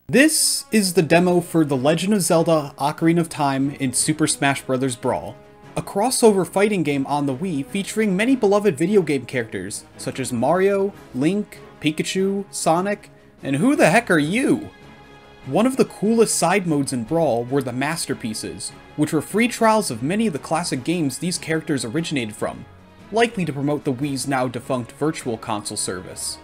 This is the demo for The Legend of Zelda Ocarina of Time in Super Smash Bros. Brawl, a crossover fighting game on the Wii featuring many beloved video game characters such as Mario, Link, Pikachu, Sonic, and who the heck are you? One of the coolest side modes in Brawl were the Masterpieces, which were free trials of many of the classic games these characters originated from, likely to promote the Wii's now defunct Virtual Console service.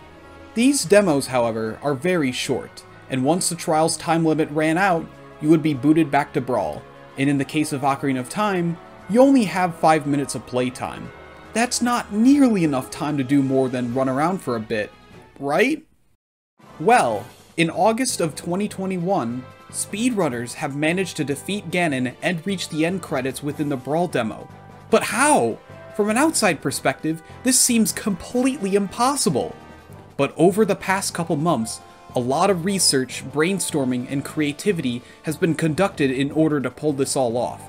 These demos, however, are very short, and once the trial's time limit ran out, you would be booted back to Brawl, and in the case of Ocarina of Time, you only have 5 minutes of playtime. That's not nearly enough time to do more than run around for a bit, right? Well, in August of 2021, speedrunners have managed to defeat Ganon and reach the end credits within the Brawl demo. But how? From an outside perspective, this seems completely impossible. But over the past couple months, a lot of research, brainstorming, and creativity has been conducted in order to pull this all off.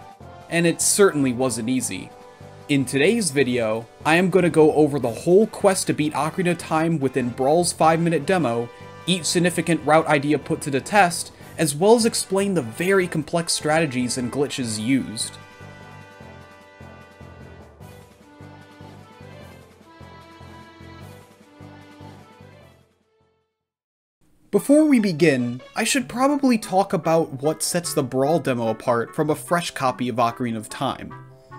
And it certainly wasn't easy. In today's video, I am going to go over the whole quest to beat Ocarina of Time within Brawl's 5-minute demo, each significant route idea put to the test, as well as explain the very complex strategies and glitches used. Before we begin, I should probably talk about what sets the Brawl demo apart from a fresh copy of Ocarina of Time.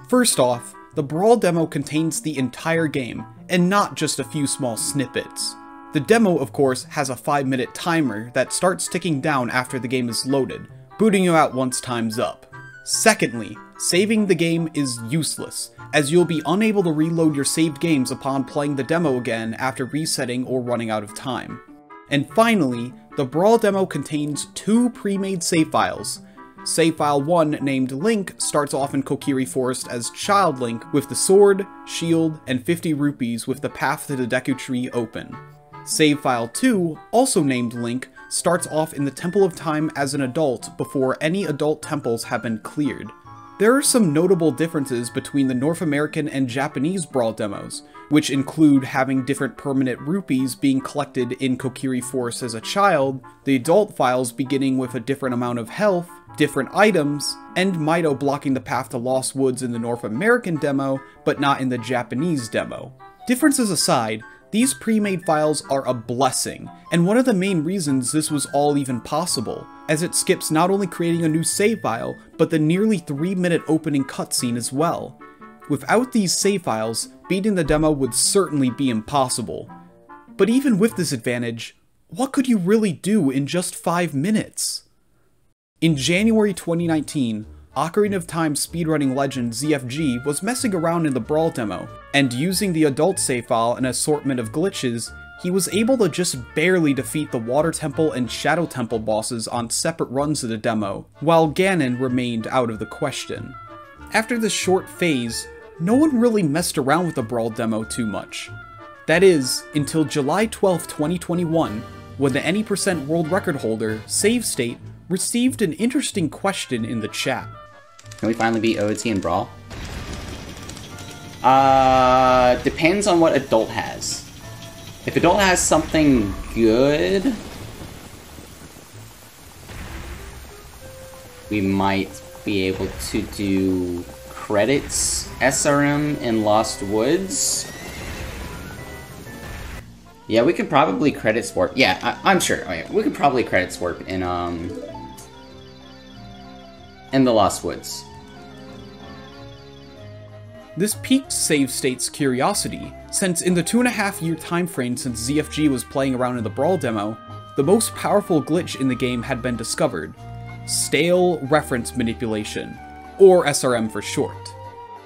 First off, the Brawl demo contains the entire game, and not just a few small snippets. The demo, of course, has a 5-minute timer that starts ticking down after the game is loaded, booting you out once time's up. Secondly, saving the game is useless, as you'll be unable to reload your saved games upon playing the demo again after resetting or running out of time. And finally, the Brawl demo contains 2 pre-made save files. Save file 1, named Link, starts off in Kokiri Forest as Child Link with the sword, shield, and 50 rupees with the path to the Deku Tree open. Save file 2, also named Link, starts off in the Temple of Time as an adult before any adult temples have been cleared. There are some notable differences between the North American and Japanese Brawl demos, which include having different permanent rupees being collected in Kokiri Forest as a child, the adult files beginning with a different amount of health, different items, and Mido blocking the path to Lost Woods in the North American demo, but not in the Japanese demo. Differences aside, these pre-made files are a blessing, and one of the main reasons this was all even possible, as it skips not only creating a new save file, but the nearly 3-minute opening cutscene as well. Without these save files, beating the demo would certainly be impossible. But even with this advantage, what could you really do in just 5 minutes? In January 2019, Ocarina of Time speedrunning legend ZFG was messing around in the Brawl demo, and using the adult save file and assortment of glitches, he was able to just barely defeat the Water Temple and Shadow Temple bosses on separate runs of the demo, while Ganon remained out of the question. After this short phase, no one really messed around with the Brawl demo too much. That is, until July 12, 2021, when the Any% world record holder, Savestate, received an interesting question in the chat. Can we finally beat OT in Brawl? Depends on what adult has. If adult has something good, we might be able to do credits SRM in Lost Woods. Yeah, we could probably credit Swarp. Yeah, I'm sure. Oh, yeah. We could probably credit Swarp in the Lost Woods. This piqued Savestate's curiosity, since in the 2.5-year time frame since ZFG was playing around in the Brawl demo, the most powerful glitch in the game had been discovered: Stale Reference Manipulation, or SRM for short.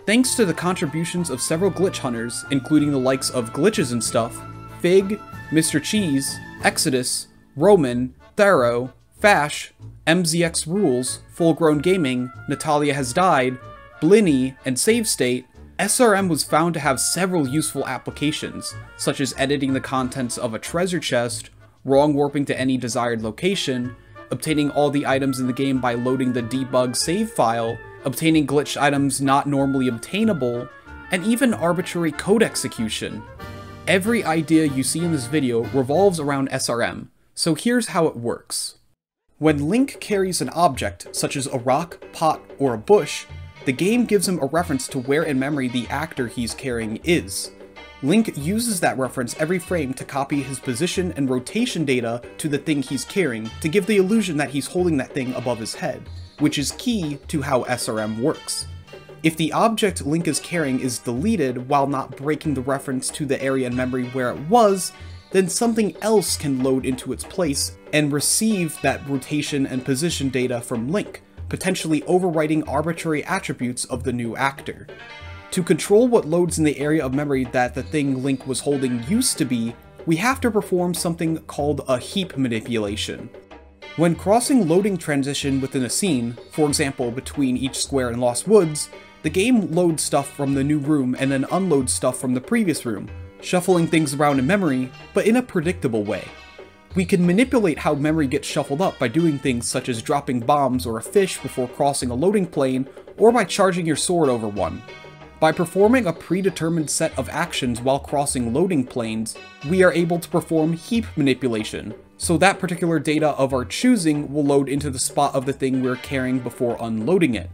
Thanks to the contributions of several Glitchhunters, including the likes of Glitches and Stuff, Fig, MrCheeze, Exodus, Roman, Thero, Fash, MZX Rules, Full Grown Gaming, Natalia Has Died, Blinny, and Savestate, SRM was found to have several useful applications, such as editing the contents of a treasure chest, wrong warping to any desired location, obtaining all the items in the game by loading the debug save file, obtaining glitched items not normally obtainable, and even arbitrary code execution. Every idea you see in this video revolves around SRM, so here's how it works. When Link carries an object, such as a rock, pot, or a bush, the game gives him a reference to where in memory the actor he's carrying is. Link uses that reference every frame to copy his position and rotation data to the thing he's carrying to give the illusion that he's holding that thing above his head, which is key to how SRM works. If the object Link is carrying is deleted while not breaking the reference to the area in memory where it was, then something else can load into its place and receive that rotation and position data from Link, potentially overwriting arbitrary attributes of the new actor. To control what loads in the area of memory that the thing Link was holding used to be, we have to perform something called a heap manipulation. When crossing loading transition within a scene, for example between each square in Lost Woods, the game loads stuff from the new room and then unloads stuff from the previous room, shuffling things around in memory, but in a predictable way. We can manipulate how memory gets shuffled up by doing things such as dropping bombs or a fish before crossing a loading plane, or by charging your sword over one. By performing a predetermined set of actions while crossing loading planes, we are able to perform heap manipulation, so that particular data of our choosing will load into the spot of the thing we're carrying before unloading it.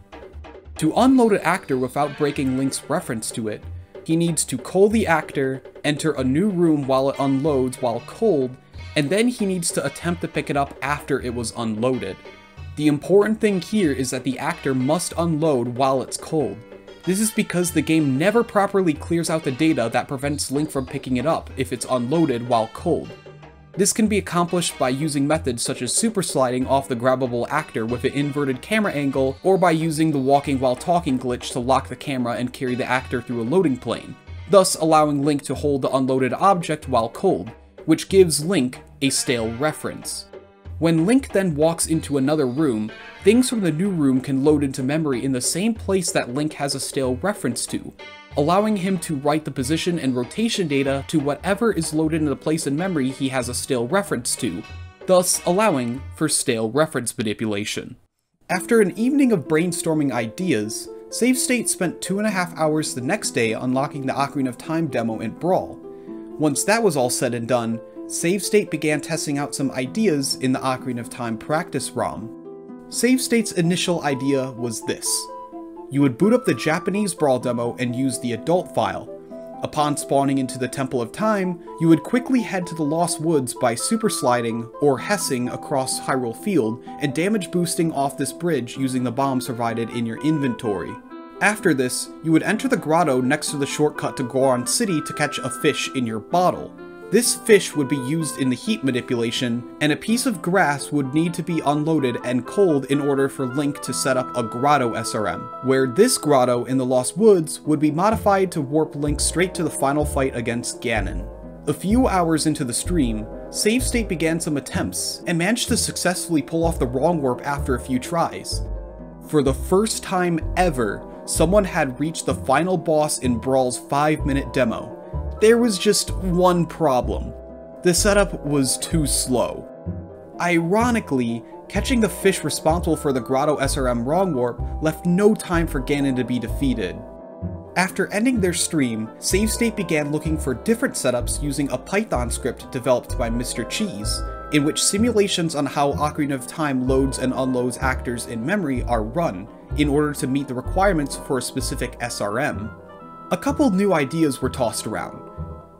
To unload an actor without breaking Link's reference to it, he needs to cull the actor, enter a new room while it unloads while culled, and then he needs to attempt to pick it up after it was unloaded. The important thing here is that the actor must unload while it's culled. This is because the game never properly clears out the data that prevents Link from picking it up if it's unloaded while culled. This can be accomplished by using methods such as super sliding off the grabbable actor with an inverted camera angle, or by using the walking while talking glitch to lock the camera and carry the actor through a loading plane, thus allowing Link to hold the unloaded object while culled, which gives Link a stale reference. When Link then walks into another room, things from the new room can load into memory in the same place that Link has a stale reference to, allowing him to write the position and rotation data to whatever is loaded in the place in memory he has a stale reference to, thus allowing for stale reference manipulation. After an evening of brainstorming ideas, Savestate spent 2.5 hours the next day unlocking the Ocarina of Time demo in Brawl. Once that was all said and done, Savestate began testing out some ideas in the Ocarina of Time practice ROM. Savestate's initial idea was this. You would boot up the Japanese Brawl demo and use the adult file. Upon spawning into the Temple of Time, you would quickly head to the Lost Woods by super sliding or hessing across Hyrule Field and damage boosting off this bridge using the bombs provided in your inventory. After this, you would enter the grotto next to the shortcut to Goron City to catch a fish in your bottle. This fish would be used in the heap manipulation, and a piece of grass would need to be unloaded and culled in order for Link to set up a grotto SRM, where this grotto in the Lost Woods would be modified to warp Link straight to the final fight against Ganon. A few hours into the stream, Savestate began some attempts, and managed to successfully pull off the wrong warp after a few tries. For the first time ever, someone had reached the final boss in Brawl's 5-minute demo. There was just one problem. The setup was too slow. Ironically, catching the fish responsible for the Grotto SRM wrong warp left no time for Ganon to be defeated. After ending their stream, Savestate began looking for different setups using a Python script developed by MrCheeze, in which simulations on how Ocarina of Time loads and unloads actors in memory are run, in order to meet the requirements for a specific SRM. A couple new ideas were tossed around.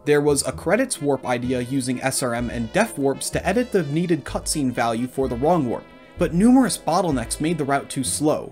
There was a credits warp idea using SRM and def warps to edit the needed cutscene value for the wrong warp, but numerous bottlenecks made the route too slow.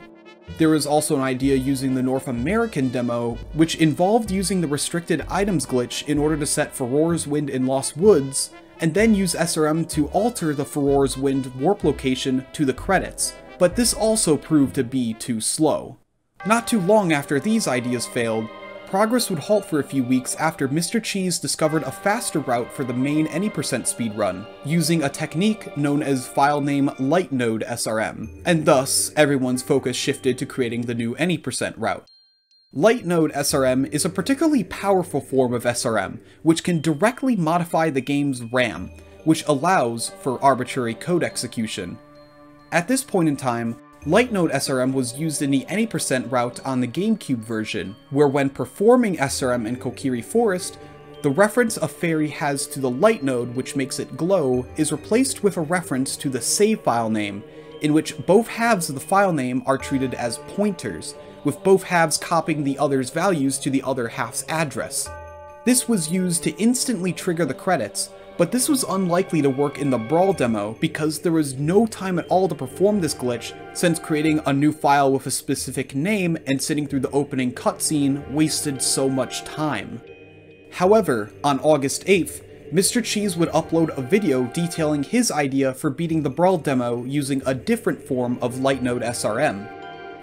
There was also an idea using the North American demo, which involved using the restricted items glitch in order to set Furore's Wind in Lost Woods, and then use SRM to alter the Furore's Wind warp location to the credits, but this also proved to be too slow. Not too long after these ideas failed, progress would halt for a few weeks after MrCheeze discovered a faster route for the main any% speedrun, using a technique known as Filename LightNode SRM, and thus everyone's focus shifted to creating the new any% route. LightNode SRM is a particularly powerful form of SRM, which can directly modify the game's RAM, which allows for arbitrary code execution. At this point in time, LightNode SRM was used in the any% route on the GameCube version, where when performing SRM in Kokiri Forest, The reference a fairy has to the light node, which makes it glow, is replaced with a reference to the save file name, in which both halves of the file name are treated as pointers, with both halves copying the other's values to the other half's address. This was used to instantly trigger the credits, but this was unlikely to work in the Brawl demo because there was no time at all to perform this glitch, since creating a new file with a specific name and sitting through the opening cutscene wasted so much time. However, on August 8th, MrCheeze would upload a video detailing his idea for beating the Brawl demo using a different form of LightNode SRM.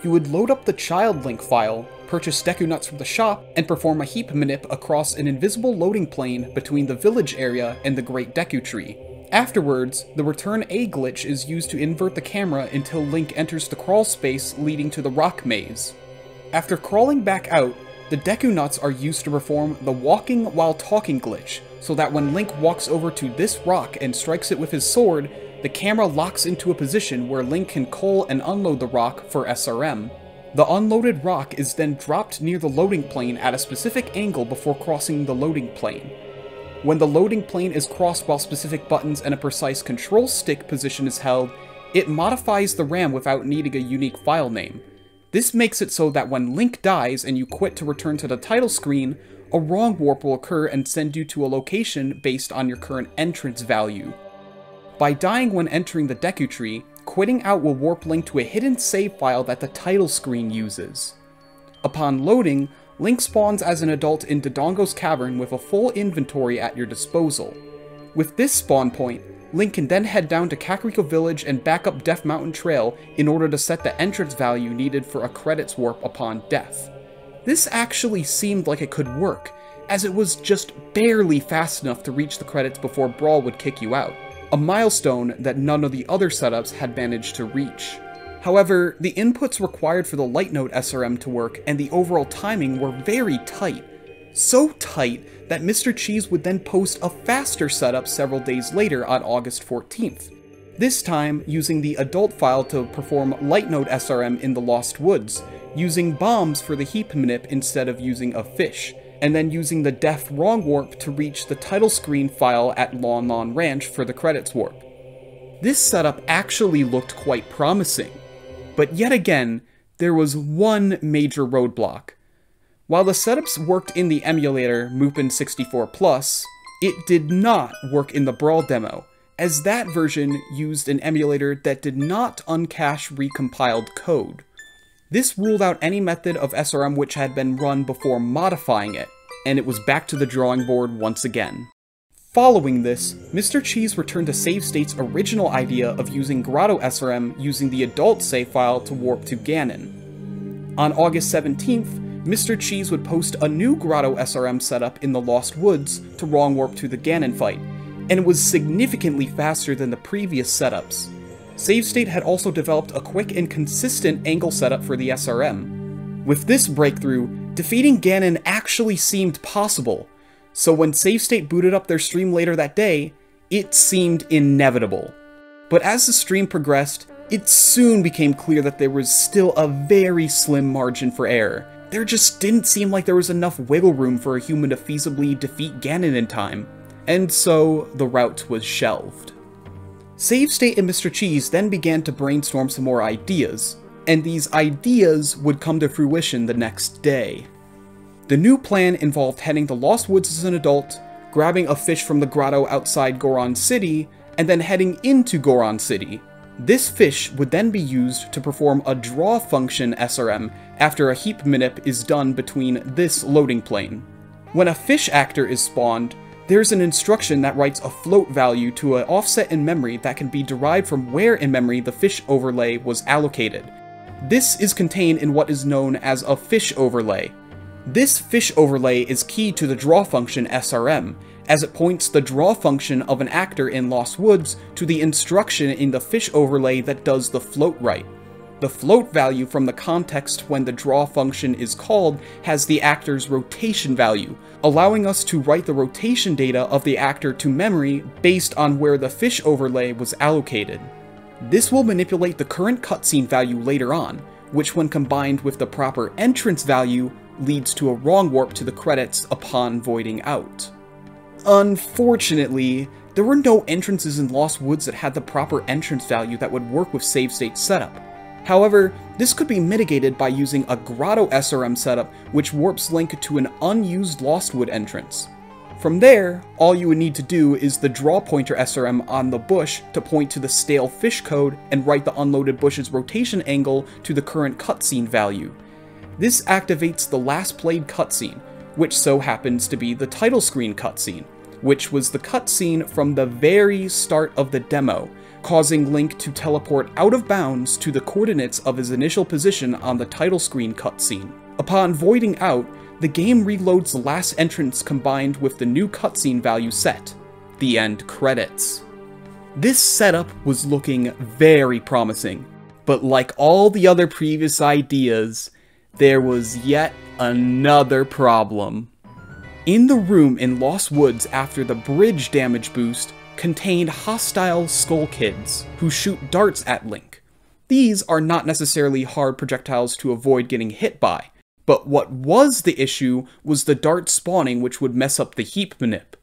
You would load up the child link file, purchase Deku Nuts from the shop, and perform a heap manip across an invisible loading plane between the village area and the Great Deku Tree. Afterwards, the Return A glitch is used to invert the camera until Link enters the crawl space leading to the rock maze. After crawling back out, the Deku Nuts are used to perform the walking while talking glitch, so that when Link walks over to this rock and strikes it with his sword, the camera locks into a position where Link can cull and unload the rock for SRM. The unloaded rock is then dropped near the loading plane at a specific angle before crossing the loading plane. When the loading plane is crossed while specific buttons and a precise control stick position is held, it modifies the RAM without needing a unique file name. This makes it so that when Link dies and you quit to return to the title screen, a wrong warp will occur and send you to a location based on your current entrance value. By dying when entering the Deku Tree, quitting out will warp Link to a hidden save file that the title screen uses. Upon loading, Link spawns as an adult in Dodongo's cavern with a full inventory at your disposal. With this spawn point, Link can then head down to Kakariko Village and back up Death Mountain Trail in order to set the entrance value needed for a credits warp upon death. This actually seemed like it could work, as it was just barely fast enough to reach the credits before Brawl would kick you out, a milestone that none of the other setups had managed to reach. However, the inputs required for the LightNode SRM to work and the overall timing were very tight. So tight that MrCheeze would then post a faster setup several days later on August 14th. This time using the adult file to perform LightNode SRM in the Lost Woods, using bombs for the heap manip instead of using a fish, and then using the Death Wrong warp to reach the title screen file at Lon Lon Ranch for the credits warp. This setup actually looked quite promising, but yet again, there was one major roadblock. While the setups worked in the emulator Mupen64+, it did not work in the Brawl demo, as that version used an emulator that did not uncache recompiled code. This ruled out any method of SRM which had been run before modifying it, and it was back to the drawing board once again. Following this, MrCheeze returned to Savestate's original idea of using Grotto SRM using the adult save file to warp to Ganon. On August 17th, MrCheeze would post a new Grotto SRM setup in the Lost Woods to wrong warp to the Ganon fight, and it was significantly faster than the previous setups. Savestate had also developed a quick and consistent angle setup for the SRM. With this breakthrough, defeating Ganon actually seemed possible, so when Savestate booted up their stream later that day, it seemed inevitable. But as the stream progressed, it soon became clear that there was still a very slim margin for error. There just didn't seem like there was enough wiggle room for a human to feasibly defeat Ganon in time, and so the route was shelved. Savestate and MrCheeze then began to brainstorm some more ideas, and these ideas would come to fruition the next day. The new plan involved heading to Lost Woods as an adult, grabbing a fish from the grotto outside Goron City, and then heading into Goron City. This fish would then be used to perform a draw function SRM after a heap manip is done between this loading plane. When a fish actor is spawned, there's an instruction that writes a float value to an offset in memory that can be derived from where in memory the fish overlay was allocated. This is contained in what is known as a fish overlay. This fish overlay is key to the draw function SRM, as it points the draw function of an actor in Lost Woods to the instruction in the fish overlay that does the float write. The float value from the context when the draw function is called has the actor's rotation value, allowing us to write the rotation data of the actor to memory based on where the fish overlay was allocated. This will manipulate the current cutscene value later on, which when combined with the proper entrance value leads to a wrong warp to the credits upon voiding out. Unfortunately, there were no entrances in Lost Woods that had the proper entrance value that would work with save state setup. However, this could be mitigated by using a Grotto SRM setup which warps Link to an unused Lost Wood entrance. From there, all you would need to do is the draw pointer SRM on the bush to point to the stale fish code and write the unloaded bush's rotation angle to the current cutscene value. This activates the last played cutscene, which so happens to be the title screen cutscene, which was the cutscene from the very start of the demo, causing Link to teleport out of bounds to the coordinates of his initial position on the title screen cutscene. Upon voiding out, the game reloads the last entrance combined with the new cutscene value set, the end credits. This setup was looking very promising, but like all the other previous ideas, there was yet another problem. In the room in Lost Woods after the bridge damage boost contained hostile Skull Kids who shoot darts at Link. These are not necessarily hard projectiles to avoid getting hit by, but what was the issue was the dart spawning, which would mess up the heap manip.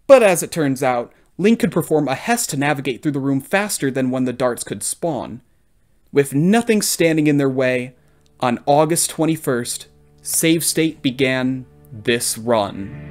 But as it turns out, Link could perform a Hess to navigate through the room faster than when the darts could spawn. With nothing standing in their way, on August 21st, Save State began this run.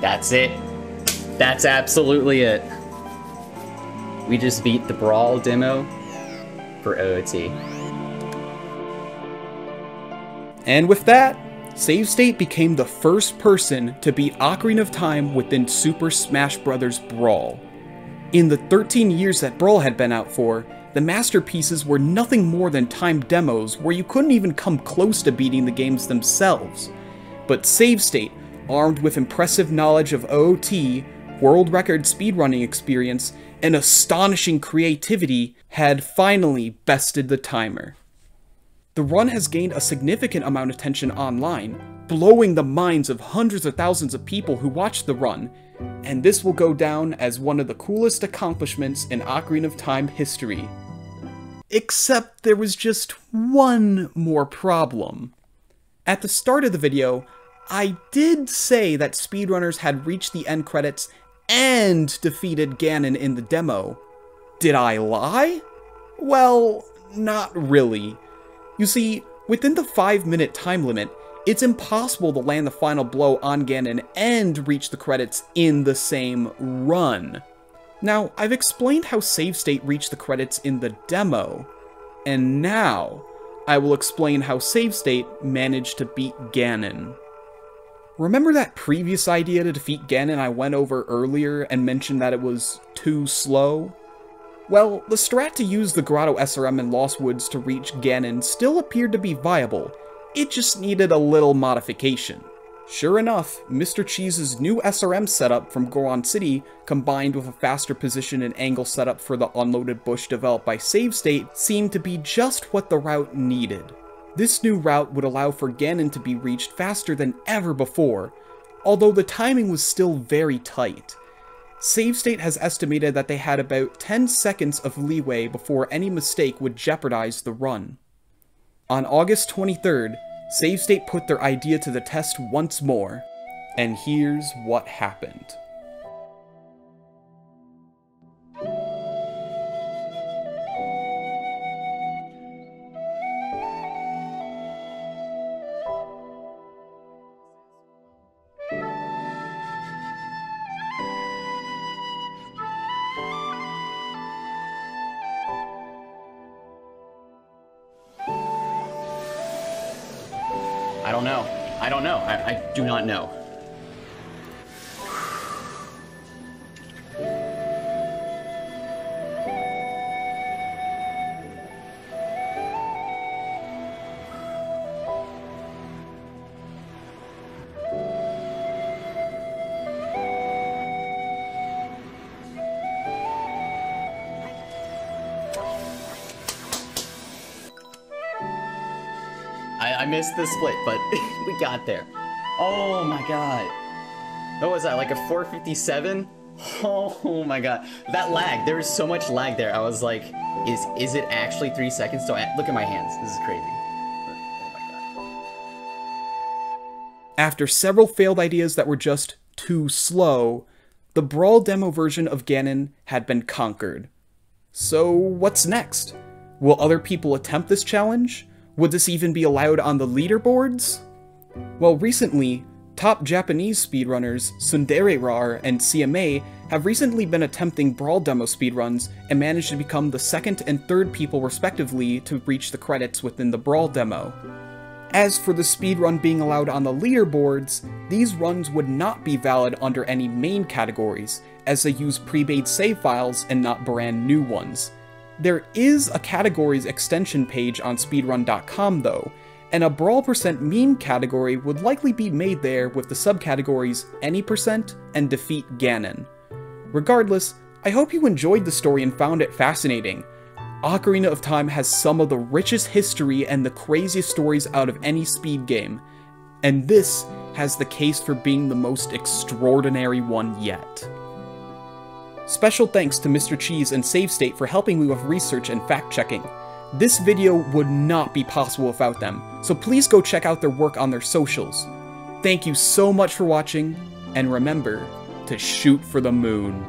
That's it. That's absolutely it. We just beat the Brawl demo for OOT. And with that, Save State became the first person to beat Ocarina of Time within Super Smash Bros. Brawl. In the 13 years that Brawl had been out for, the masterpieces were nothing more than timed demos where you couldn't even come close to beating the games themselves. But Save State, armed with impressive knowledge of OOT, world record speedrunning experience, and astonishing creativity, had finally bested the timer. The run has gained a significant amount of attention online, blowing the minds of hundreds of thousands of people who watched the run, and this will go down as one of the coolest accomplishments in Ocarina of Time history. Except there was just one more problem. At the start of the video, I did say that speedrunners had reached the end credits and defeated Ganon in the demo. Did I lie? Well, not really. You see, within the 5-minute time limit, it's impossible to land the final blow on Ganon and reach the credits in the same run. Now, I've explained how Save State reached the credits in the demo, and now I will explain how Save State managed to beat Ganon. Remember that previous idea to defeat Ganon I went over earlier and mentioned that it was too slow? Well, the strat to use the Grotto SRM in Lost Woods to reach Ganon still appeared to be viable, it just needed a little modification. Sure enough, MrCheese's new SRM setup from Goron City, combined with a faster position and angle setup for the unloaded bush developed by Save State, seemed to be just what the route needed. This new route would allow for Ganon to be reached faster than ever before, although the timing was still very tight. Save State has estimated that they had about 10 seconds of leeway before any mistake would jeopardize the run. On August 23rd, Save State put their idea to the test once more, and here's what happened. don't know. I don't know. I do not know. I missed the split, but we got there. Oh my god. What was that, like a 457? Oh my god. That lag, there was so much lag there. I was like, is it actually 3 seconds? Don't look at my hands. This is crazy. After several failed ideas that were just too slow, the Brawl demo version of Ganon had been conquered. So what's next? Will other people attempt this challenge? Would this even be allowed on the leaderboards? Well, recently, top Japanese speedrunners Tsundere and CMA have recently been attempting Brawl demo speedruns and managed to become the second and third people respectively to reach the credits within the Brawl demo. As for the speedrun being allowed on the leaderboards, these runs would not be valid under any main categories, as they use pre-made save files and not brand new ones. There is a categories extension page on speedrun.com though, and a Brawl % meme category would likely be made there with the subcategories Any % and Defeat Ganon. Regardless, I hope you enjoyed the story and found it fascinating. Ocarina of Time has some of the richest history and the craziest stories out of any speed game, and this has the case for being the most extraordinary one yet. Special thanks to MrCheeze and Savestate for helping me with research and fact-checking. This video would not be possible without them, so please go check out their work on their socials. Thank you so much for watching, and remember to shoot for the moon.